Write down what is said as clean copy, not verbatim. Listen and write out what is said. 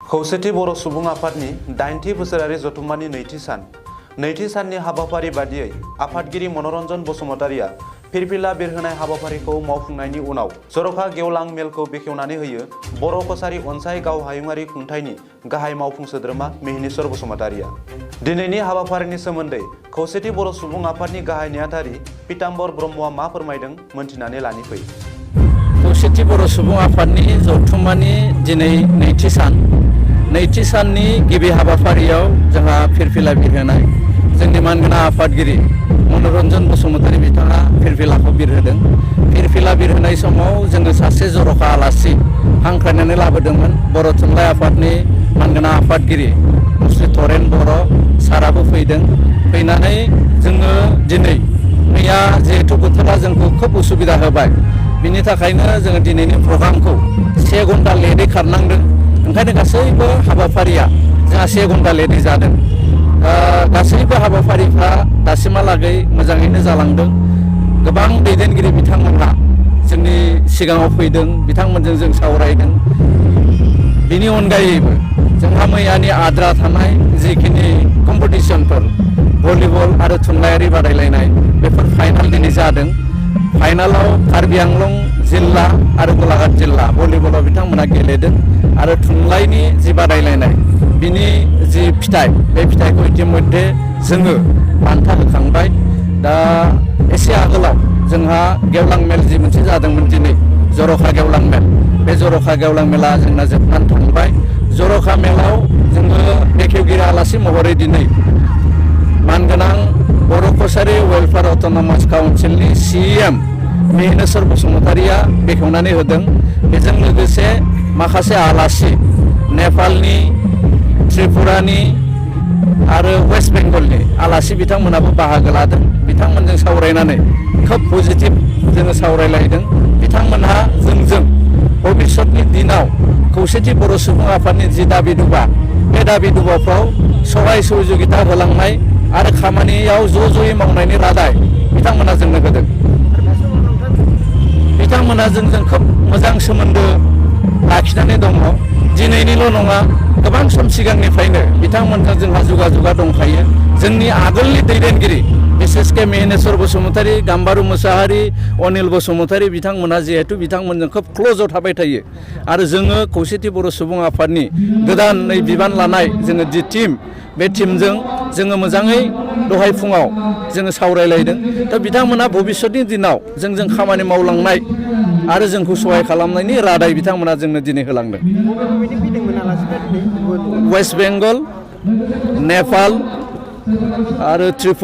खौसेथि बर' सुबुं आफादनि 8थि बोसोरारि जथुम्मानि नैथि साननि हाबाफारि बादियै आफादगिरि मनरन्जन बसुमतारिया फिरफिला बिरहोनाय हाबाफारिखौ मावफुंनायनि उनाव जर'खा गेवलां मेलखौ बेखेवनानै होयो बर' कछारी अनसाय गाव हायुङारि खुंथायनि गाहाय मावफुं सोद्रोमा मिहिनीश्वर बसुमतारिया। दिनैनि हाबाफारिनि सोमोन्दै खौसेथि बर' सुबुं आफादनि गाहाय नेहाथारि पीताम्बर ब्रह्मआ मा फोरमायदों मोनथिनानै लानि फै। खौसेथि बर' सुबुं आफादनि जथुम्मानि दिनै नैथि साननि गिबि हाबाफारियाव जोंहा फिरफिला बिरहोनाय जोंनि मानगोनां आफादगिरि मनरन्जन बसुमतारि बिथाङा फिरफिलाखौ बिरहोदों। फिरफिला बिरहोनाय समाव जोङो सासे जर'खा आलासि हांख्रायनानै लाबोदोंमोन। बर' थुनलाइ आफादनि मानगोनां आफादगिरि मुस्रि तरेन बर' साराबो फैदों। फैनानै जोङो दिनै मैया जिहेतु बोथोरा जोंखौ खोब उसुबिदा होबाय, बिनि थाखायनो जोङो दिनैनि प्रग्रामखौ 1 घन्टा लेटै खारनांदों। ओंखायनो गासैबो हाबाफारिया जोंहा 1 घन्टा लेटै जादों। गासैबो हाबाफारिफ्रा दासिमहालागै मोजाङैनो जालांदों। गोबां दैदेनगिरि बिथांमोनहा जोंनि सिगाङाव फैदों, बिथांमोनजों जों सावरायदों। बिनि अनगायैबो जोंहा मैयानि आद्रा थानाय जिखिनि कम्पिटिसनफोर भलिबल आरो थुनलाइयारि बादायलायनाय बेफोर फाइनाल दिनै जादों। फाइनालाव कार्बि आंलं जिल्ला आरो गलाघाट जिल्ला भलिबलाव बिथांमोना गेलेदों आरो थुनलाइनि जि बादायलायनाय बिनि जि फिथाइ बे फिथाइखौ इतिमध्ये जोङो बान्था होखांबाय। दा एसे आगोलाव जोंहा गेवलां मेल जि मोनसे जादोंमोन दिनै जर'खा गेवलां मेल, बे जर'खा गेवलां मेला जोंना जोबनानै थांबाय। जर'खा मेलाव जोङो बेखेवगिरि आलासि महरै दिनै मानगोनां बर' Kachari welfare autonomous काउन्सिलनि CM Mihineshwar बसुमतारिया बेखेवनानै होदों। बेजों लोगोसे माखासे आलासि नेपालनि, त्रिपुरानि आरो वेस्ट बेंगलनि आलासि बिथांमोनाबो बाहागो लादों। बिथांमोनजों सावरायनानै खोब पजिटिभ जोङो सावरायलायदों। बिथांमोनहा जोंजों भबिष्यतनि दिनाव खौसेथि बर' सुबुं आफादनि जि दाबि दुबा बे दाबि दुबाफ्राव सहाय सहযোगिता होलांनाय आरो खामानियाव ज'यै मावनायनि रादाय बिथांमोना जोंनो होदों। बिथांमोना जोंजों खोब मोजां सोमोन्दो लाखिनानै दङ। दिनैनिल' नङा, गोबां सम सिगांनिफ्रायनो बिथांमोनजों जोंहा जगाजगा दंखायो। जोंनि आगोलनि दैदेनगिरि बिसेसके मिहिनीश्वर बसुमतारि, गाम्बारु मोसाहारि, अनिल बसुमतारि बिथांमोना जिहेतु बिथांमोनजों खोब क्ल'जआव थाबाय थायो आरो जोङो खौसेथि बर' सुबुं आफादनि गोदानै बिबान लानाय जोङो जि टीम, बे टीमजों जोङो मोजाङै दहाय फुङाव जोङो सावरायलायदों। दा बिथांमोना भबिष्यतनि दिनाव जोंजों खामानि मावलांनाय आरो जोंखौ सहाय खालामनायनि रादाय बिथांमोना जोंनो दिनै होलांदों। वेस्ट बेंगल, नेपाल आरो त्रिपुरा